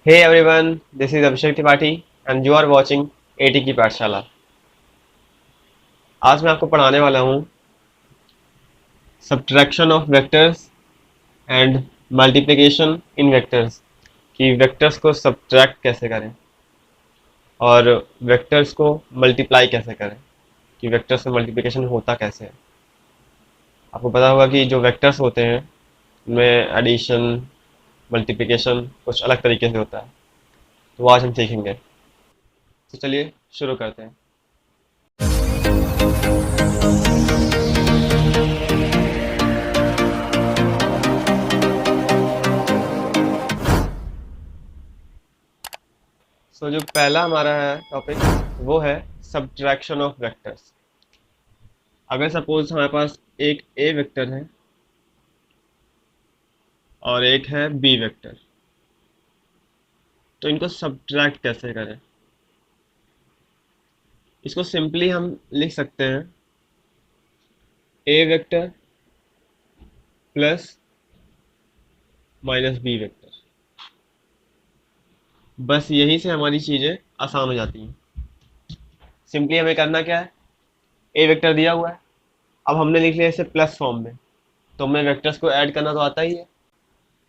Hey everyone, this is Abhishek Tripathi and you are watching AT की पाठशाला। आज मैं आपको पढ़ाने वाला हूँ subtraction of vectors and multiplication in vectors कि वेक्टर्स को सब्ट्रैक्ट कैसे करें और वेक्टर्स को मल्टीप्लाई कैसे करें कि वेक्टर्स में मल्टीप्लिकेशन होता कैसे है। आपको पता होगा कि जो वेक्टर्स होते हैं उनमें एडिशन मल्टीप्लिकेशन कुछ अलग तरीके से होता है, तो आज हम सीखेंगे। तो चलिए शुरू करते हैं। जो पहला हमारा है टॉपिक वो है सब्ट्रैक्शन ऑफ वेक्टर्स। अगर सपोज हमारे पास एक ए वेक्टर है और एक है बी वेक्टर, तो इनको सब्ट्रैक्ट कैसे करें। इसको सिंपली हम लिख सकते हैं A vector plus minus B vector. बस यहीं से हमारी चीज़ें आसान हो जाती हैं। सिंपली हमें करना क्या है, ए वेक्टर दिया हुआ है, अब हमने लिख लिया इसे प्लस फॉर्म में, तो हमें वेक्टर्स को ऐड करना तो आता ही है।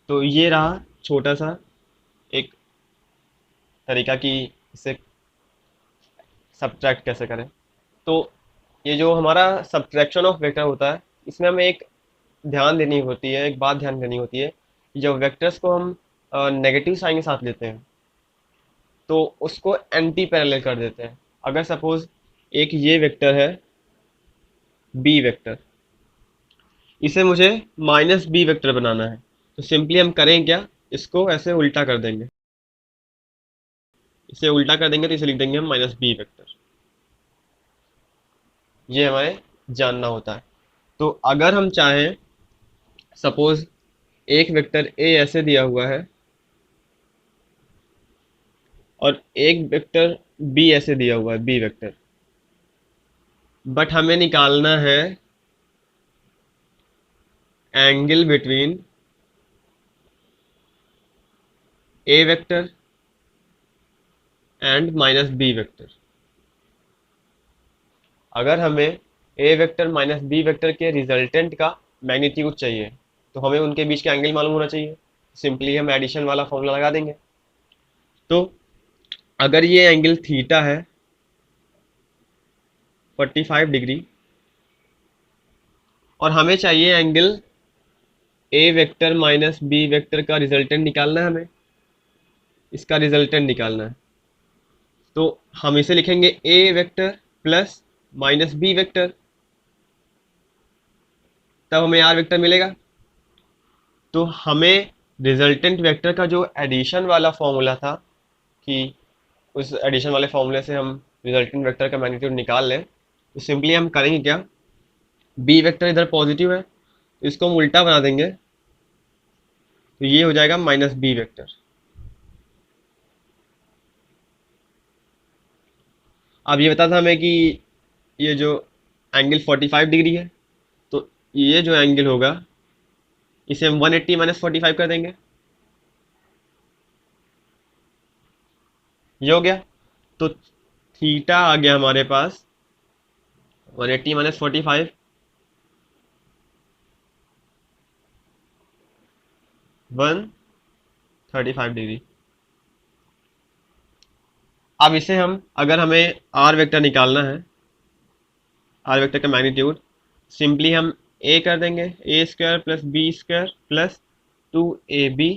तो ये रहा छोटा सा एक तरीका कि इसे सब्ट्रैक्ट कैसे करें। तो ये जो हमारा सब्ट्रैक्शन ऑफ वेक्टर होता है, इसमें हमें एक ध्यान देनी होती है, एक बात ध्यान देनी होती है कि जब वेक्टर्स को हम नेगेटिव साइन के साथ लेते हैं तो उसको एंटी पैरेलल कर देते हैं। अगर सपोज एक ये वेक्टर है बी वेक्टर, इसे मुझे माइनस बी वेक्टर बनाना है, तो सिंपली हम करें क्या, इसको ऐसे उल्टा कर देंगे। इसे उल्टा कर देंगे तो इसे लिख देंगे हम माइनस बी वेक्टर। ये हमें जानना होता है। तो अगर हम चाहें, सपोज एक वेक्टर ए ऐसे दिया हुआ है और एक वेक्टर बी ऐसे दिया हुआ है बी वेक्टर, बट हमें निकालना है angle between a vector and minus B vector. अगर हमें a vector minus B vector के रिजल्टेंट का मैग्नीट्यूड चाहिए तो हमें उनके बीच का एंगल मालूम होना चाहिए। सिंपली हम एडिशन वाला फॉर्मूला लगा देंगे। तो अगर ये एंगल थीटा है 45 डिग्री और हमें चाहिए angle a vector minus B vector का रिजल्टेंट निकालना है, हमें इसका रिजल्टेंट निकालना है, तो हम इसे लिखेंगे A vector plus minus B vector, तब हमें आर वेक्टर मिलेगा। तो हमें रिजल्टेंट वेक्टर का जो एडिशन वाला फॉर्मूला था कि उस एडिशन वाले फॉर्मूले से हम रिजल्टेंट वेक्टर का मैग्नीट्यूड निकाल लें, तो सिंपली हम करेंगे क्या, बी वेक्टर इधर पॉजिटिव है तो इसको हम उल्टा बना देंगे, तो ये हो जाएगा माइनस बी वेक्टर। अब ये बता था हमें कि ये जो एंगल 45 डिग्री है, तो ये जो एंगल होगा इसे हम 180 माइनस 45 कर देंगे। ये हो गया। तो थीटा आ गया हमारे पास 180 माइनस 45, 135 डिग्री। अब इसे हम, अगर हमें आर वेक्टर निकालना है, आर वेक्टर का मैग्नीट्यूड, सिंपली हम ए कर देंगे, A square plus B square plus 2ab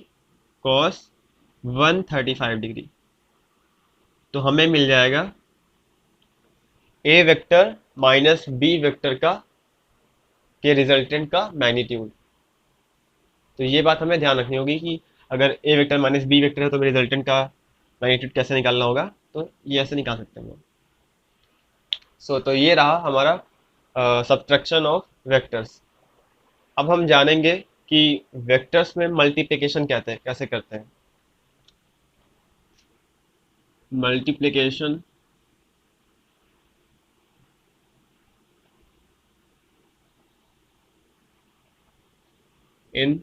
cos 135 degree. तो हमें मिल जाएगा A vector minus B vector का के रिजल्टेंट का मैग्नीट्यूड। तो ये बात हमें ध्यान रखनी होगी कि अगर A vector minus B vector है तो रिजल्टेंट का मैग्नीट्यूड कैसे निकालना होगा, तो ये ऐसे निकाल सकते हैं हम। तो ये रहा हमारा सब्ट्रैक्शन ऑफ वेक्टर्स। अब हम जानेंगे कि वेक्टर्स में मल्टीप्लिकेशन कहते हैं कैसे करते हैं। मल्टीप्लिकेशन इन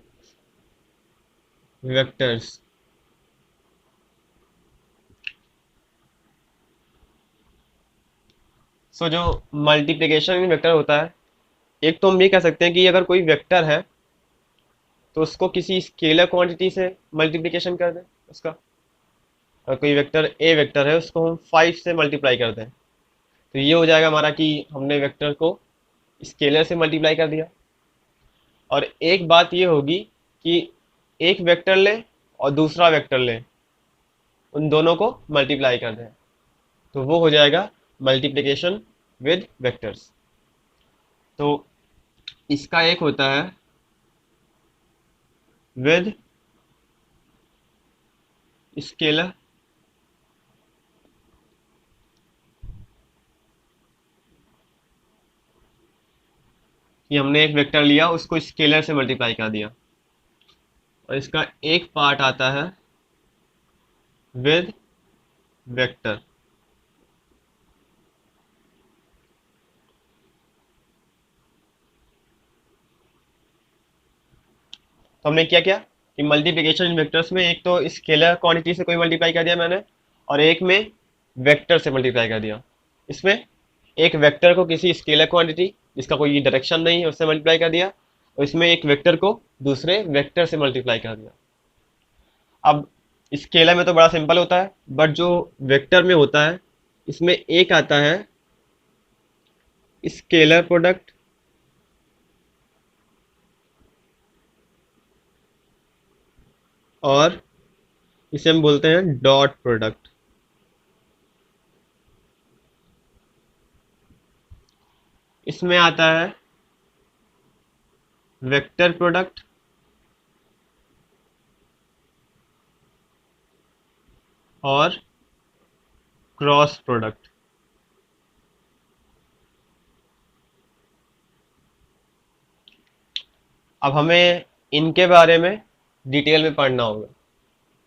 वेक्टर्स। सो जो मल्टीप्लिकेशन इन वेक्टर होता है, एक तो हम ये कह सकते हैं कि अगर कोई वेक्टर है तो उसको किसी स्केलर क्वांटिटी से मल्टीप्लिकेशन कर दें उसका। अगर कोई वेक्टर ए वेक्टर है उसको हम 5 से मल्टीप्लाई कर दें, तो ये हो जाएगा हमारा कि हमने वेक्टर को स्केलर से मल्टीप्लाई कर दिया। और एक बात ये होगी कि एक वेक्टर ले और दूसरा वेक्टर ले, उन दोनों को मल्टीप्लाई कर दें, तो वो हो जाएगा मल्टीप्लिकेशन विद वेक्टर्स। तो इसका एक होता है विद स्केलर, कि हमने एक वेक्टर लिया उसको स्केलर से मल्टीप्लाई कर दिया। और इसका एक पार्ट आता है विद वेक्टर। तो हमने क्या किया कि मल्टीप्लिकेशन इन वेक्टर्स में एक तो स्केलर क्वांटिटी से कोई मल्टीप्लाई कर दिया मैंने, और एक में वेक्टर से मल्टीप्लाई कर दिया। इसमें एक वेक्टर को किसी स्केलर क्वांटिटी जिसका कोई डायरेक्शन नहीं है उससे मल्टीप्लाई कर दिया, और इसमें एक वेक्टर को दूसरे वेक्टर से मल्टीप्लाई कर दिया। अब स्केलर में तो बड़ा सिंपल होता है, बट जो वेक्टर में होता है इसमें एक आता है स्केलर प्रोडक्ट और इसे हम बोलते हैं डॉट प्रोडक्ट। इसमें आता है वेक्टर प्रोडक्ट और क्रॉस प्रोडक्ट। अब हमें इनके बारे में डिटेल में पढ़ना होगा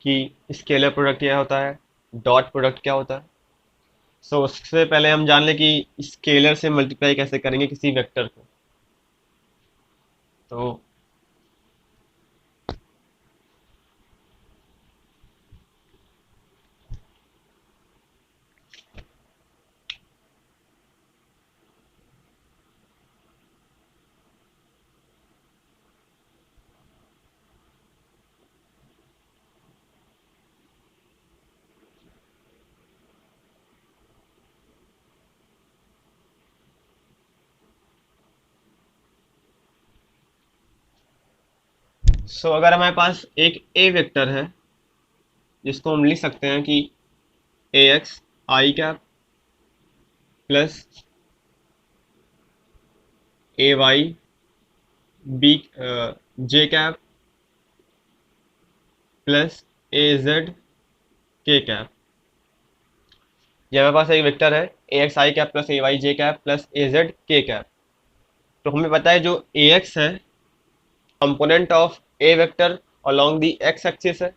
कि स्केलर प्रोडक्ट क्या होता है, डॉट प्रोडक्ट क्या होता है। सो उससे पहले हम जान लें कि स्केलर से मल्टीप्लाई कैसे करेंगे किसी वेक्टर को। तो अगर हमारे पास एक ए वेक्टर है जिसको हम लिख सकते हैं कि A X I cap plus A Y B J cap plus A Z K cap. ये हमारे पास एक वेक्टर है A X I cap plus A Y J cap plus A Z K cap. तो हमें पता है जो ए एक्स है component of A vector along the X axis है,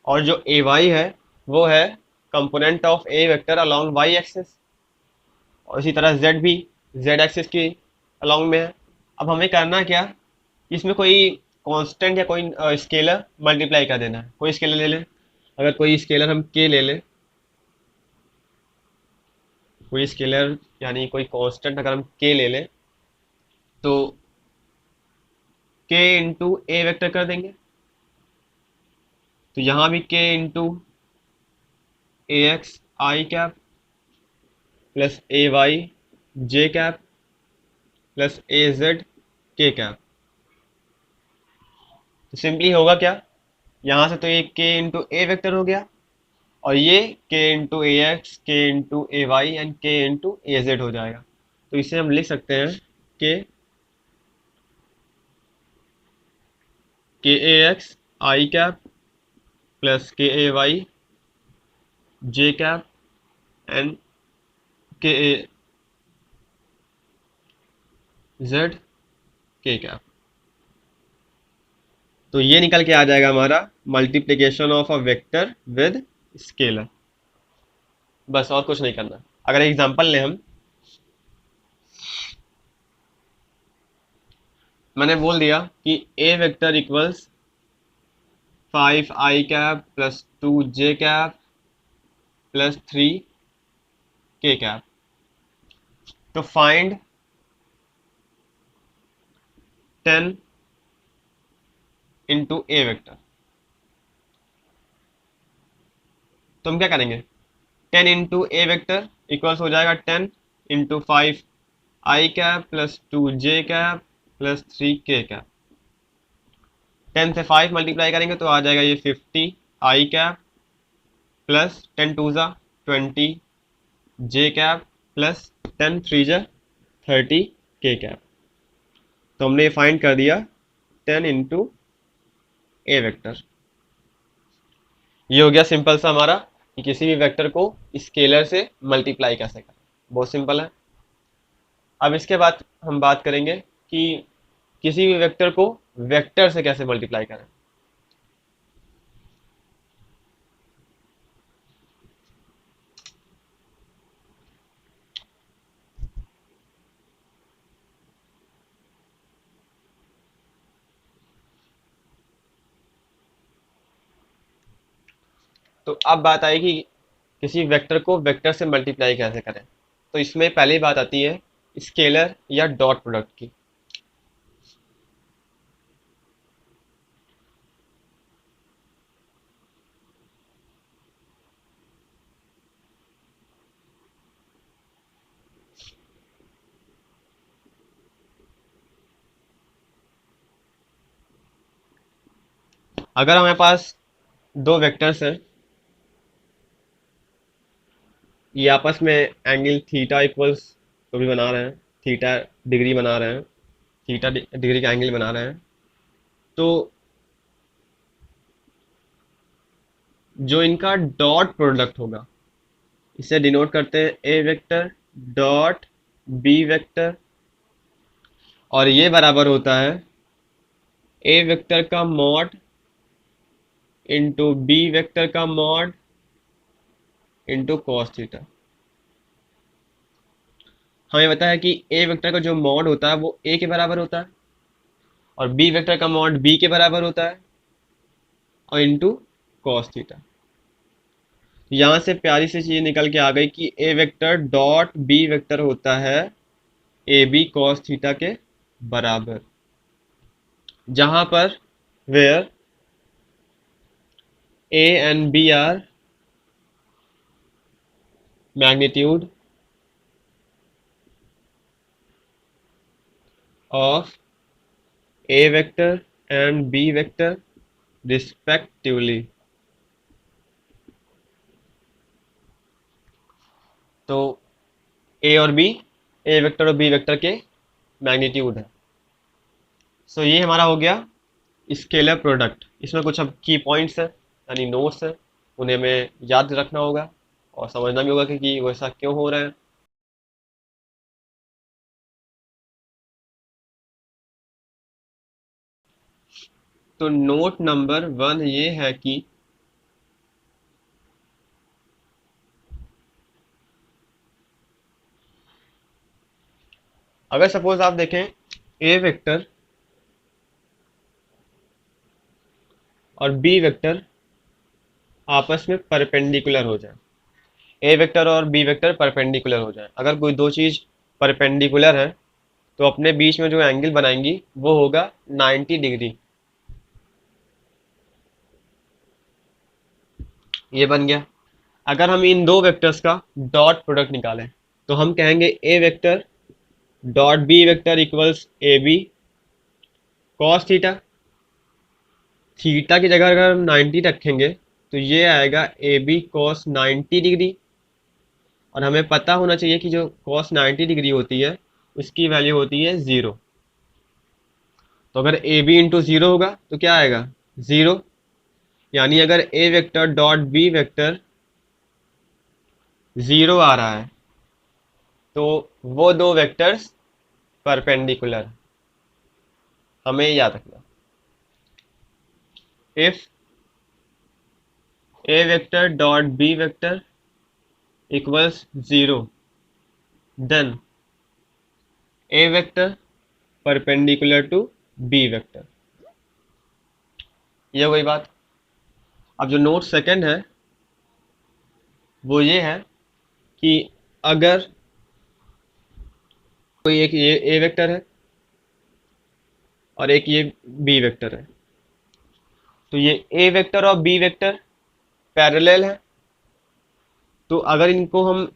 और जो ए वाई है वो है component of A vector along Y axis, और इसी तरह जेड भी जेड एक्सिस की अलोंग में है। अब हमें करना क्या, इसमें कोई कांस्टेंट या कोई स्केलर मल्टीप्लाई कर देना है। कोई स्केलर ले लें, अगर कोई स्केलर हम के ले लें, कोई स्केलर यानी कोई कांस्टेंट अगर हम के ले लें तो के इंटू ए वेक्टर कर देंगे। तो यहाँ भी के into A X I cap plus A Y J cap plus A Z K cap. तो सिंपली होगा क्या, यहाँ से तो ये के इंटू ए वेक्टर हो गया, और ये के इंटू ए एक्स के इंटू ए वाई एंड के इंटू ए जेड हो जाएगा। तो इसे हम लिख सकते हैं के ए एक्स आई कैप प्लस के ए वाई जे कैप एंड के ए जेड के कैप। तो ये निकल के आ जाएगा हमारा multiplication of a vector with scalar. बस और कुछ नहीं करना। अगर एग्जांपल लें हम, मैंने बोल दिया कि A vector equals 5 I cap plus 2 J cap plus 3 के कैप। तो फाइंड 10 इंटू ए वेक्टर। तो हम क्या करेंगे, 10 इंटू ए वेक्टर इक्वल्स हो जाएगा 10 इंटू 5 आई कैप प्लस 2 जे कैप प्लस 3 के कैप। 10 से 5 मल्टीप्लाई करेंगे तो आ जाएगा ये 50 आई कैप प्लस 10 टू ज़ा 20 जे कैप प्लस 10 थ्री ज़ा 30 के कैप। तो हमने ये फाइंड कर दिया 10 इंटू ए वेक्टर। ये हो गया सिंपल सा हमारा कि किसी भी वेक्टर को स्केलर से मल्टीप्लाई कैसे करें, बहुत सिंपल है। अब इसके बाद हम बात करेंगे कि किसी भी वेक्टर को वेक्टर से कैसे मल्टीप्लाई करें। तो अब बात आएगी किसी वेक्टर को वेक्टर से मल्टीप्लाई कैसे करें। तो इसमें पहली बात आती है स्केलर या डॉट प्रोडक्ट की। अगर हमारे पास दो वेक्टर्स हैं, ये आपस में एंगल थीटा इक्वल्स तो भी बना रहे हैं, थीटा डिग्री बना रहे हैं, थीटा डिग्री का एंगल बना रहे हैं, तो जो इनका डॉट प्रोडक्ट होगा इसे डिनोट करते हैं A vector dot B vector, और ये बराबर होता है ए वेक्टर का मॉड इंटू बी वेक्टर का मॉड इंटू कॉस थीटा। हमें पता है कि ए वेक्टर का जो मॉड होता है वो ए के बराबर होता है, और बी वेक्टर का मॉड बी के बराबर होता है, और इंटू कॉस थीटा। यहाँ से प्यारी सी चीज निकल के आ गई कि A vector dot B vector होता है ए बी कॉस थीटा के बराबर, जहां पर where a and b are magnitude of a vector and b vector respectively। तो a और b a वेक्टर और b वेक्टर के मैग्नीट्यूड है। सो ये हमारा हो गया स्केलर प्रोडक्ट। इसमें कुछ अब की पॉइंट्स हैं यानी नोट्स हैं, उन्हें हमें याद रखना होगा और समझना भी होगा कि वो ऐसा क्यों हो रहा है। तो नोट नंबर 1 ये है कि अगर सपोज आप देखें ए वेक्टर और बी वेक्टर आपस में परपेंडिकुलर हो जाए, ए वेक्टर और बी वेक्टर परपेंडिकुलर हो जाए, अगर कोई दो चीज परपेंडिकुलर है तो अपने बीच में जो एंगल बनाएंगी वो होगा 90 डिग्री। ये बन गया। अगर हम इन दो वेक्टर्स का डॉट प्रोडक्ट निकालें तो हम कहेंगे A vector dot B vector equals A B cos theta. Theta की जगह अगर हम 90 रखेंगे तो ये आएगा ए बी कॉस 90 डिग्री, और हमें पता होना चाहिए कि जो कॉस 90 डिग्री होती है उसकी वैल्यू होती है 0। तो अगर ए बी इंटू ज़ीरो होगा तो क्या आएगा 0, यानी अगर A vector dot B vector 0 आ रहा है तो वो दो वेक्टर्स परपेंडिकुलर, हमें याद रखना। If a vector dot B vector equals 0 then a vector perpendicular to B vector. ये वही बात। अब जो नोट सेकंड है वो ये है कि अगर कोई एक ये ए वेक्टर है और एक ये बी वेक्टर है, तो ये ए वेक्टर और बी वेक्टर पैरेलल है। तो अगर इनको हम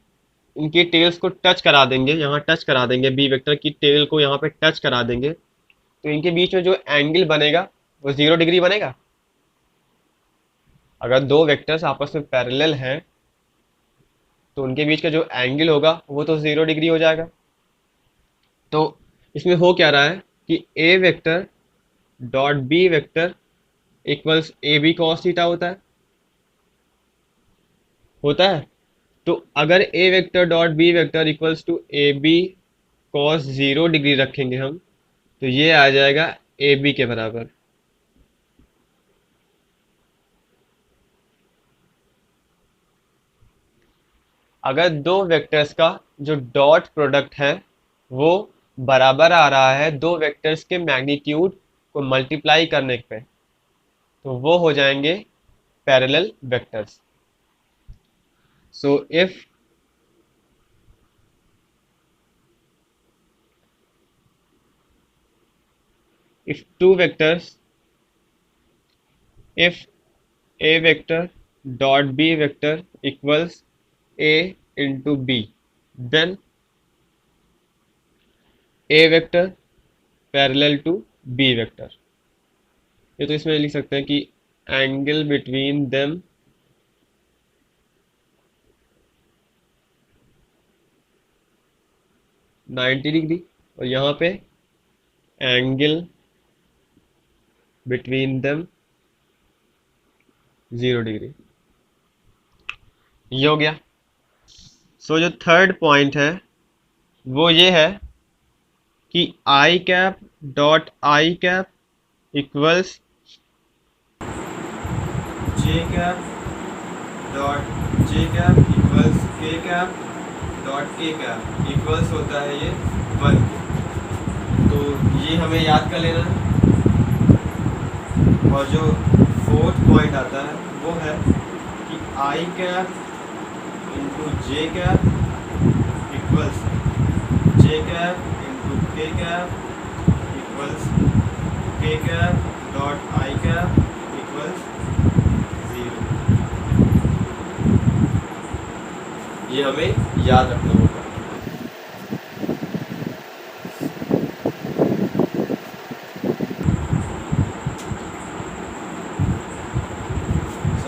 इनके टेल्स को टच करा देंगे, यहाँ टच करा देंगे, बी वेक्टर की टेल को यहाँ पे टच करा देंगे, तो इनके बीच में जो एंगल बनेगा वो 0 डिग्री बनेगा। अगर दो वेक्टर्स आपस में पैरेलल हैं तो उनके बीच का जो एंगल होगा वो तो 0 डिग्री हो जाएगा। तो इसमें हो क्या रहा है कि A vector dot B vector equals A B cos theta होता है। तो अगर A vector dot B vector equals to A B cos 0 degree रखेंगे हम, तो ये आ जाएगा ए बी के बराबर। अगर दो वेक्टर्स का जो डॉट प्रोडक्ट है वो बराबर आ रहा है दो वेक्टर्स के मैग्नीट्यूड को मल्टीप्लाई करने पे, तो वो हो जाएंगे parallel vectors. So if two vectors, if a vector dot b vector equals a into b, then a vector parallel to b vector। ये तो इसमें लिख सकते हैं कि एंगल बिटवीन देम (90 डिग्री) और यहाँ पे एंगल बिटवीन देम 0 डिग्री। ये हो गया। सो जो थर्ड पॉइंट है वो ये है कि I cap dot I cap equals J cap dot J cap equals K cap dot K cap equals होता है ये 1। तो ये हमें याद कर लेना है। और जो फोर्थ पॉइंट आता है वो है कि I cap into J cap equals J cap into के cap equals K cap dot I cap equals 0। ये हमें याद रखना होगा।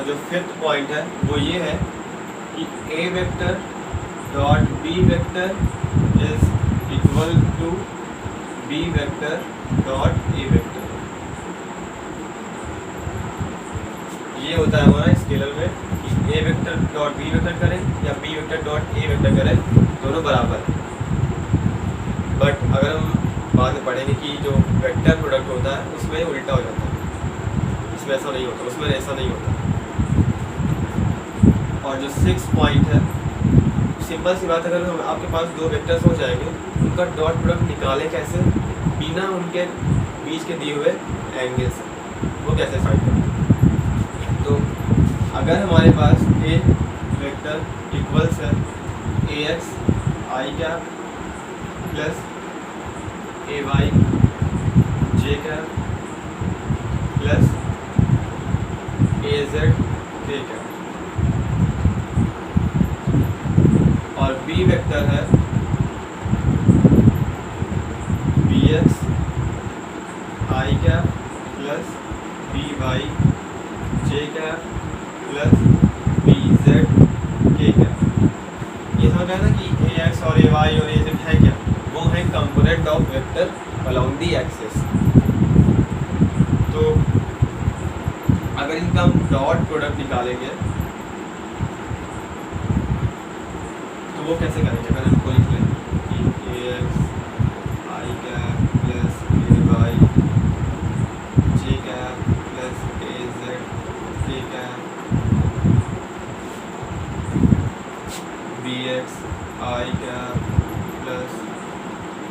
जो फिफ्थ पॉइंट है वो ये है कि A vector dot B vector is equal to B vector dot A vector. ये होता है हमारा स्केलर में कि A vector dot B vector करें या B vector dot A vector करें, दोनों बराबर है। बट अगर हम बाद में पढ़ेंगे कि जो वेक्टर प्रोडक्ट होता है उसमें उल्टा हो जाता है, इसमें ऐसा नहीं होता, उसमें ऐसा नहीं होता। और जो 6 पॉइंट है, सिंपल सी बात, अगर हम आपके पास दो वेक्टर्स हो जाएंगे, उनका डॉट प्रोडक्ट निकालें कैसे बिना उनके बीच के दिए हुए एंगल से, वो कैसे फाइंड करें। तो अगर हमारे पास ए वेक्टर इक्वल्स है A X I cap plus A Y J cap plus A Z K cap, और बी वेक्टर है B x I cap plus B Y J cap plus B Z K cap. ये समझ आया ना कि A x और ए Y और ए Z है क्या, वो है component of vector along the axis. तो अगर इनका हम डॉट प्रोडक्ट निकालेंगे तो वो कैसे करेंगे। अगर हमको लिख लें कि A X I cap plus A Y J cap plus A Z K cap B x I cap plus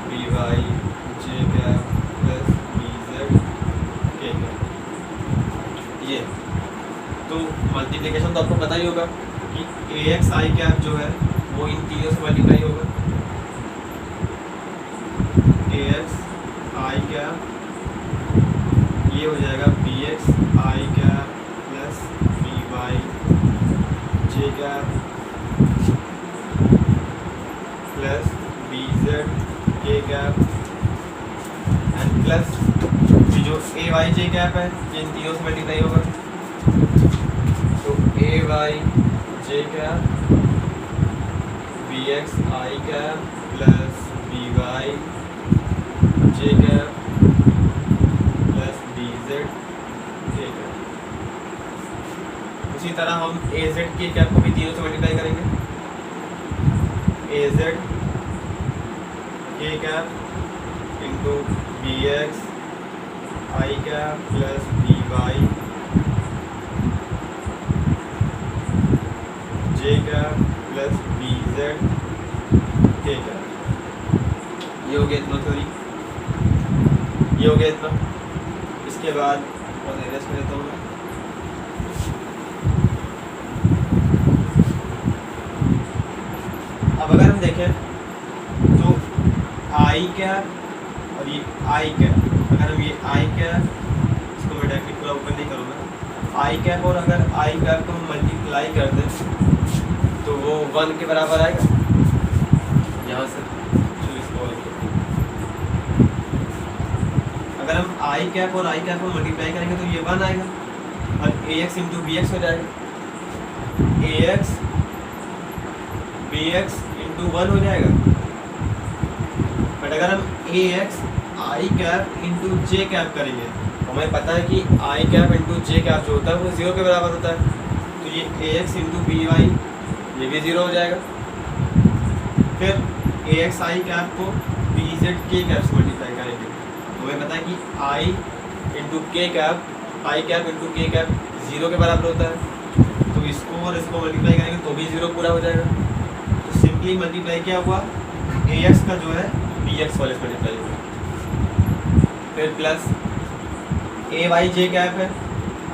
B Y J cap plus B Z K cap. ये तो मल्टीप्लिकेशन तो आपको पता ही होगा कि ए एक्स आई कैप जो है वो इन तीनों से मल्टीप्लाई होगा। ए एक्स आई कैप, ये हो जाएगा B x I cap plus B Y J cap plus B Z K cap and plus ये जो ए वाई जे कैप है ये इन तीनों से मल्टीप्लाई होगा, तो A Y J cap B x I cap plus B Y J cap plus B Z K cap. उसी तरह हम ए जेड के कैप को भी तीनों से मल्टीप्लाई करेंगे, ए Z K cap into B x I cap plus B Y J cap plus B Z K cap. ये हो गया इतना, सॉरी ये हो गया इतना। इसके बाद और एरेस कर देता हूँ मैं। अब अगर हम देखें तो आई कैप और ये आई कैप, अगर हम ये आई कैप, इसको मैं डायरेक्टली पूरा ओपन नहीं करूँगा, आई कैप और अगर आई कैप को हम मल्टीप्लाई कर दें तो वो 1 के बराबर आएगा। यहाँ से जो इसको अगर हम आई कैप और आई कैप को मल्टीप्लाई करेंगे तो ये 1 आएगा और ए एक्स इंटू बी एक्स हो जाएगा, ए एक्स बी एक्स इंटू 1 हो जाएगा। बट अगर हम ए X I cap into J cap करेंगे तो हमें पता है कि I cap into J cap जो होता है वो 0 के बराबर होता है, तो ये ए एक्स इंटू बी वाई ये भी 0 हो जाएगा। फिर ए एक्स आई कैप को बी जेड के कैप से मल्टीप्लाई करेंगे तो हमें पता है कि आई इंटू के कैप, आई कैप इंटू के कैप 0 के बराबर होता है, तो इसको और इसको मल्टीप्लाई करेंगे तो भी 0 पूरा हो जाएगा। तो सिंपली मल्टीप्लाई क्या हुआ, ए एक्स का जो है बी एक्स वाले से मल्टीप्लाई हुआ। फिर plus A Y J cap है,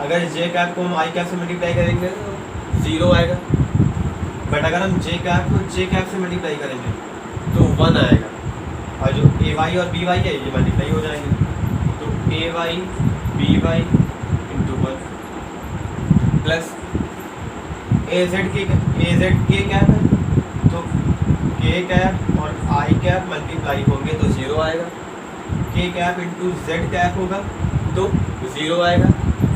अगर जे कैप को हम आई कैप से मल्टीप्लाई करेंगे तो 0 आएगा, बट अगर हम जे कैप को जे कैप से मल्टीप्लाई करेंगे तो 1 आएगा, और जो ए वाई और बी वाई है ये मल्टीप्लाई हो जाएंगे, तो A Y B Y into 1 plus A Z K cap है, तो के कैप और आई कैप मल्टीप्लाई होंगे तो 0 आएगा, के कैप इंटू जेड कैप होगा तो 0 आएगा,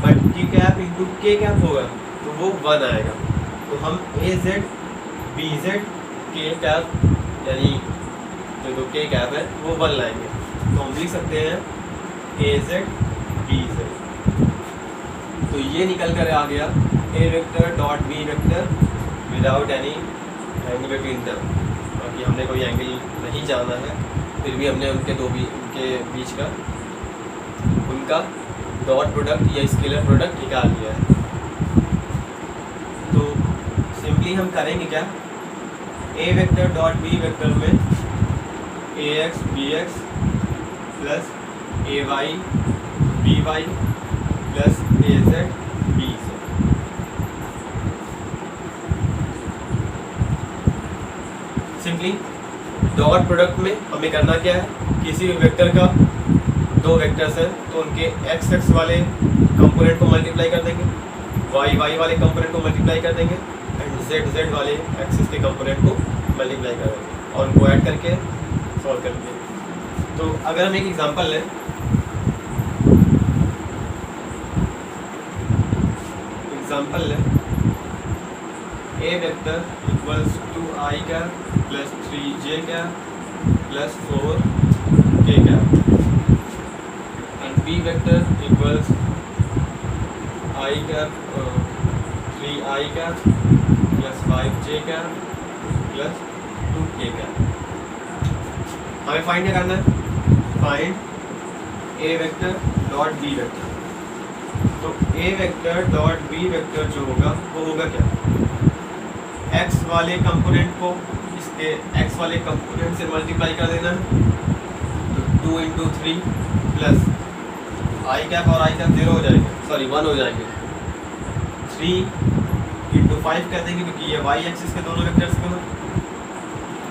बट के कैप इंटू के कैप होगा तो वो 1 आएगा। तो हम ए Z B Z K cap यानी जो के कैप है वो 1 लाएंगे, तो हम लिख सकते हैं ए जेड बी जेड। तो ये निकल कर आ गया A vector dot B vector without any angle between them. बाकी हमने कोई एंगल नहीं जाना है, फिर भी हमने उनके बीच का उनका डॉट प्रोडक्ट या स्केलर प्रोडक्ट निकाल लिया है। तो सिंपली हम करेंगे क्या, A vector dot B vector में A X B X plus A Y B Y plus A Z B Z. Simply dot product में हमें करना क्या है, किसी भी वेक्टर का 2 वेक्टर्स हैं तो उनके एक्स एक्स वाले कंपोनेंट को मल्टीप्लाई कर देंगे, वाई वाई वाले कंपोनेंट को मल्टीप्लाई कर देंगे एंड जेड जेड वाले एक्सिस के कंपोनेंट को मल्टीप्लाई कर देंगे और उनको ऐड करके सॉल्व करेंगे। तो अगर हम एक एग्जांपल लें, A vector equals to I cap plus 3j cap plus 4k cap and B vector equals I cap 3i cap plus 5j cap plus 2k cap. हमें फाइंड क्या करना है, find A vector dot B vector. तो A vector dot B vector जो होगा वो होगा क्या, एक्स वाले कंपोनेंट को इसके एक्स वाले कंपोनेंट से मल्टीप्लाई कर देना है, तो 2 इंटू 3 प्लस आई कैप और आई कैप 0 हो जाएंगे, सॉरी 1 हो जाएंगे, 3 इंटू 5 कर देंगे क्योंकि ये वाई एक्सिस के दोनों वेक्टर्स के हो,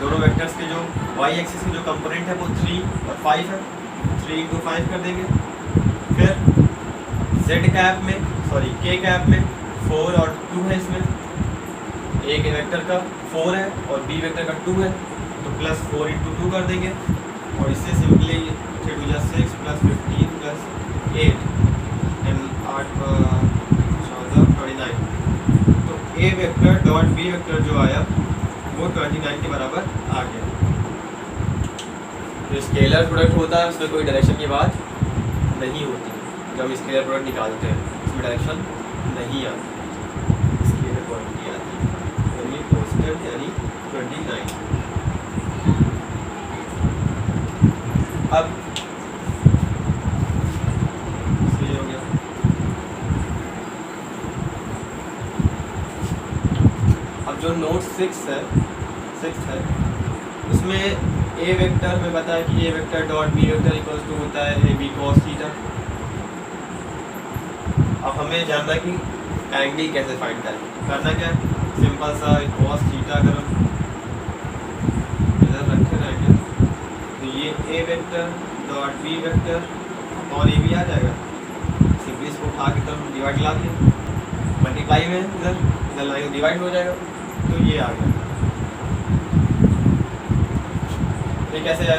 दोनों वेक्टर्स के जो वाई एक्सिस के जो कंपोनेंट है वो 3 और 5 है, 3 इंटू 5 कर देंगे। फिर जेड कैप में के कैप में 4 और 2 है, इसमें ए के वेक्टर का 4 है और बी वेक्टर का 2 है, तो प्लस 4 इंटू 2 कर देंगे और इससे सिंपली 3 2 6 प्लस 15 प्लस 8 एंड 8 14 29, तो A vector dot B vector जो आया वो 29 के बराबर आ गया। तो स्केलर प्रोडक्ट होता है, उसमें कोई डायरेक्शन की बात नहीं होती। जब हम स्केलर प्रोडक्ट निकालते हैं उसमें डायरेक्शन नहीं आती, स्केलर क्वांटिटी आती है, यानी पॉजिटिव यानी 29। अब सही हो गया। अब जो नोट 6 है उसमें ए वेक्टर में बताया कि A vector dot B vector equals to होता है ए बी कॉस थीटा। अब हमें जानना कि एंगल कैसे फाइंड करें। करना क्या, सिंपल सा कॉस थीटा अगर हम इधर रखे रहेंगे तो ये ए वेक्टर डॉट बी वेक्टर और ए बी आ जाएगा। सिंपली इसको उठा के तो हम डिवाइड ला दिए, मल्टीप्लाई में इधर लाइन डिवाइड हो जाएगा, तो ये आ गया। ये कैसे है,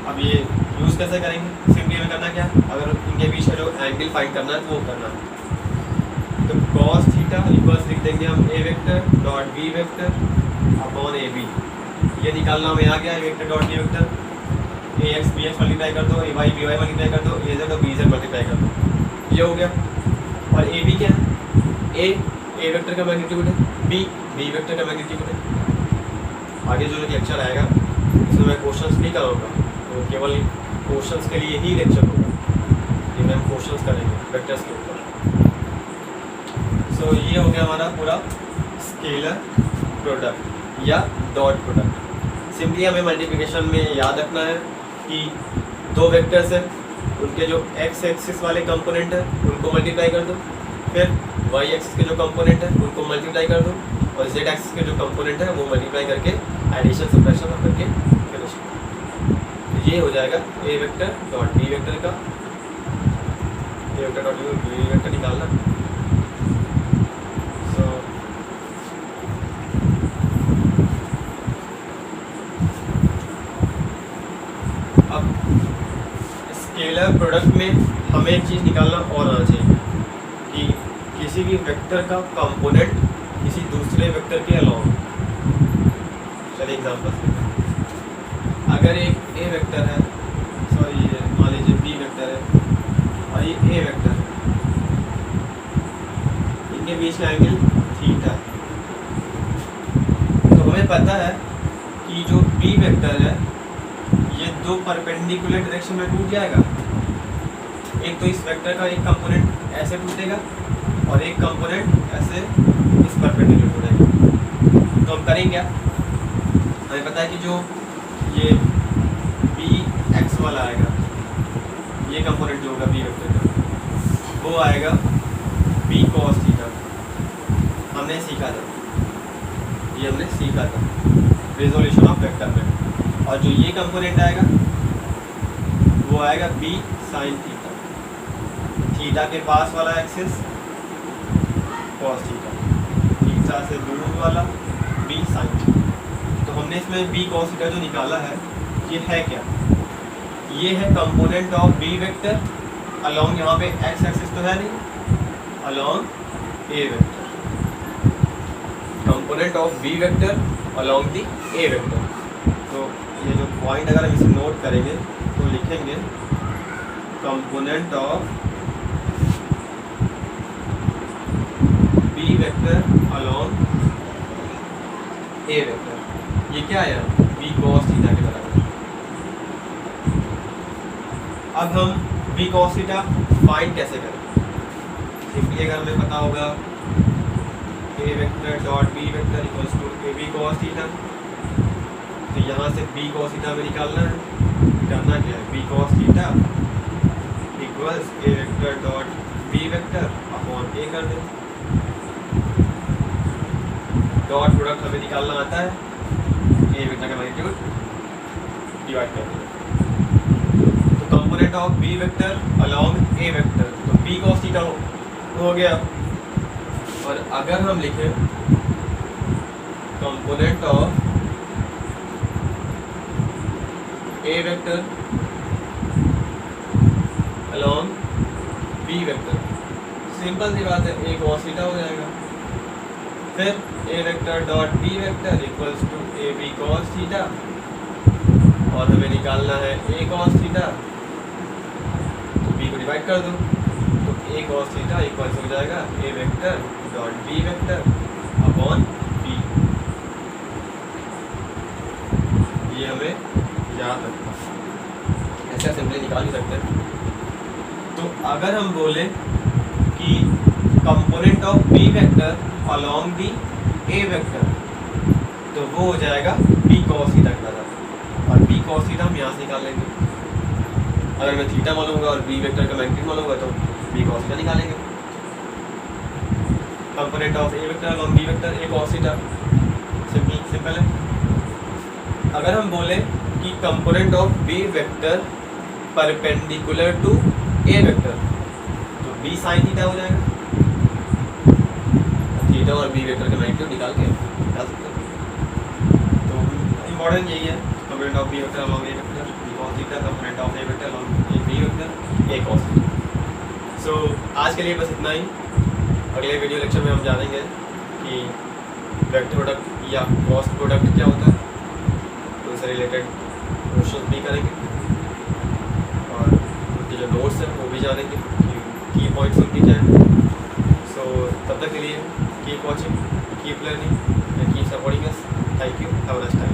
अब ये यूज़ कैसे करेंगे, सिंपली हमें करना क्या, अगर इनके बीच में जो एंगल फाइंड करना है तो वो करना है। तो cos थीटा इक्वल्स लिख देंगे हम A vector dot B vector upon A B. ये निकालना हमें आ गया, A vector dot B vector A X B X multiply कर दो, A Y B Y multiply कर दो, ए जेड और बी जेड मल्टीप्लाई कर दो, ये हो गया। और ए बी क्या है, ए वेक्टर का मैग्नीट्यूड है, बी वेक्टर का मैग्नीट्यूड है। आगे जो लेक्चर आएगा इसमें मैं क्वेश्चंस नहीं करूँगा, तो केवल क्वेश्चंस के लिए ही लेक्चर होगा, जिनमें हम क्वेश्चंस करेंगे वेक्टर्स के ऊपर। सो ये हो गया हमारा पूरा स्केलर प्रोडक्ट या डॉट प्रोडक्ट। सिंपली हमें मल्टीप्लिकेशन में याद रखना है कि दो वेक्टर्स हैं, उनके जो एक्स एक्सिस वाले कंपोनेंट है उनको मल्टीप्लाई कर दो, फिर वाई एक्सिस के जो कंपोनेंट है उनको मल्टीप्लाई कर दो, और जेड एक्सिस के जो कंपोनेंट है वो मल्टीप्लाई करके एडिशन सब्ट्रैक्शन करके फिनिश। तो ये हो जाएगा A vector dot B vector का, ए वेक्टर डॉट बी वेक्टर निकालना। सो अब स्केलर प्रोडक्ट में हमें एक चीज़ निकालना और आना चाहिए कि किसी भी वेक्टर का कंपोनेंट किसी दूसरे वेक्टर के अलॉन्ग। चलिए एग्जांपल से, अगर एक ए वेक्टर है, सॉरी मान लीजिए बी वेक्टर है और ये ए वेक्टर है, इनके बीच में एंगल थीटा है, तो हमें पता है कि जो बी वेक्टर है ये दो परपेंडिकुलर डायरेक्शन में टूट जाएगा। एक तो इस वेक्टर का एक कंपोनेंट ऐसे टूटेगा और एक कंपोनेंट ऐसे इस परपेंडिकुलर टूटेगा। तो हम करेंगे क्या, हमें पता है कि जो ये बी एक्स वाला आएगा, ये कंपोनेंट जो होगा बी वेक्टर का वो आएगा बी कॉस थीटा। हमने सीखा था, ये हमने सीखा था रिजोल्यूशन ऑफ वेक्टर में। और जो ये कंपोनेंट आएगा वो आएगा बी साइन थीटा, थीटा के पास वाला एक्सिस कॉस थीटा, थीटा से दूर वाला बी साइन थीटा। तो हमने इसमें बी कॉस थीटा जो निकाला है ये है क्या, ये है component of B vector along, यहाँ पे एक्स एक्सिस तो है नहीं, along A vector, component of B vector along the a vector. तो ये जो पॉइंट अगर हम इसे नोट करेंगे तो लिखेंगे component of B vector along A vector. ये क्या आया, बी कॉस थीटा के बराबर। अब हम बी कॉस थीटा फाइंड कैसे करें, सिंपली अगर हमें पता होगा A vector dot B vector equals to A B cos theta, तो यहाँ से बी कॉस थीटा में निकालना है। करना क्या है, B cos theta equals A vector dot B vector upon A कर दें। डॉट प्रोडक्ट हमें निकालना आता है, ए वेक्टर का मैग्नीट्यूड डिवाइड कर देंगे। तो component of B vector along A vector, तो बी कॉस थीटा हो गया। और अगर हम लिखें component of A vector along B vector, simple सी बात है, ए कॉस थीटा हो जाएगा। फिर A vector dot B vector equals to A B cos theta, और हमें निकालना है ए कॉस थीटा, तो बी को डिवाइड कर दो, तो ए कॉस थीटा इक्वल्स हो जाएगा A vector dot B vector upon B. ये हमें याद रखना, ऐसे सिंपली निकाल ही सकते हैं। तो अगर हम बोले कि component of B vector along the a vector, तो वो हो जाएगा बी कॉस थीटा का, और बी कॉस थीटा हम यहाँ से निकाल लेंगे। अगर मैं थीटा मालूम होगा और बी वेक्टर का मैग्नीट्यूड मालूम होगा तो बी कॉस थीटा निकालेंगे। Component of A vector along B vector A cos theta, simple है। अगर हम बोले कि component of B vector perpendicular to a vector, तो बी साइन थीटा हो जाएगा। थीटा और बी वेक्टर का मैग्नीट्यूड निकाल के बता सकते हैं। तो इम्पोर्टेंट यही है, component of B vector along A vector B cos theta, component of A vector along B vector A cos theta. So आज के लिए बस इतना ही। अगले वीडियो लेक्चर में हम जानेंगे कि वेक्टर प्रोडक्ट या क्रॉस प्रोडक्ट क्या होता है, तो उससे रिलेटेड क्वेश्चन भी करेंगे, और उनके जो नोट्स हैं वो भी जानेंगे कि की पॉइंट्स उनकी क्या हैं। सो तब तक के लिए keep watching, keep learning and keep supporting us. Thank you, have a nice time.